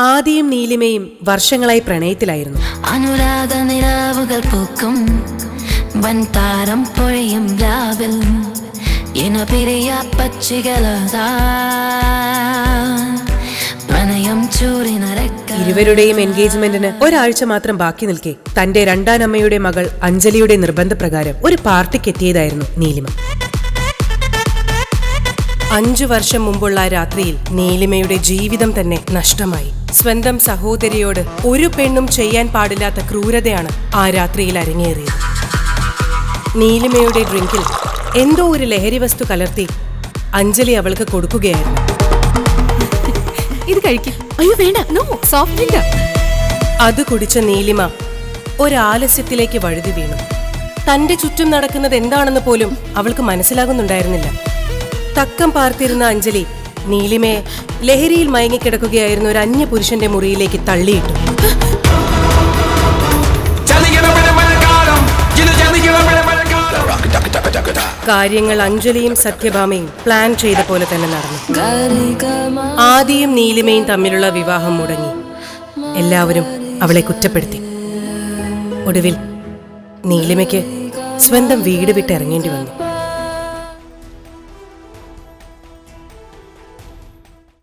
ആദിയും നീലിമയും വർഷങ്ങളായി പ്രണയത്തിലായിരുന്നു. അനുരാഗ നിലാവുകൾ പൂക്കും വൻതാരം പൊഴിയും രാവിൽ ഇനപിരിയ പക്ഷികളാ പ്രണയം ചൂരിനരക്ക. ഇരുവരുടെയും എൻഗേജ്മെന്റിന് ഒരാഴ്ച മാത്രം ബാക്കി നിൽക്കെ തന്റെ രണ്ടാനമ്മയുടെ മകൾ അഞ്ജലിയുടെ നിർബന്ധപ്രകാരം ഒരു പാർട്ടിക്ക് എത്തിയതായിരുന്നു നീലിമ. 5 വർഷം മുമ്പുള്ള രാത്രിയിൽ നീലിമയുടെ ജീവിതം തന്നെ നഷ്ടമായി. സ്വന്തം സഹോദരിയോട് ഒരു പെണ്ണും ചെയ്യാൻ പാടില്ലാത്ത ക്രൂരതയാണ് ആ രാത്രിയിൽ അരങ്ങേറിയത്. നീലിമയുടെ ഡ്രിങ്കിൽ എന്തോ ഒരു ലഹരി വസ്തു കലർത്തി അഞ്ജലി അവൾക്ക് കൊടുക്കുകയായിരുന്നു. ഇത് കഴിക്കും. അയ്യോ വേണ്ട, നോ, സോഫ്റ്റ് ഡ്രിങ്ക്. അത് കുടിച്ച നീലിമ ഒരാലസ്യത്തിലേക്ക് വഴുതി വീണു. തന്റെ ചുറ്റും നടക്കുന്നത് എന്താണെന്ന് പോലും അവൾക്ക് മനസ്സിലാകുന്നുണ്ടായിരുന്നില്ല. തക്കം പാർത്തിരുന്ന അഞ്ജലി നീലിമയെ ലഹരിയിൽ മയങ്ങിക്കിടക്കുകയായിരുന്ന ഒരു അന്യ പുരുഷന്റെ മുറിയിലേക്ക് തള്ളിയിട്ടു. കാര്യങ്ങൾ അഞ്ജലിയും സത്യഭാമയും പ്ലാൻ ചെയ്ത പോലെ തന്നെ നടന്നു. ആദിയും നീലിമയും തമ്മിലുള്ള വിവാഹം മുടങ്ങി. എല്ലാവരും അവളെ കുറ്റപ്പെടുത്തി. ഒടുവിൽ നീലിമയ്ക്ക് സ്വന്തം വീട് വിട്ടിറങ്ങേണ്ടി വന്നു.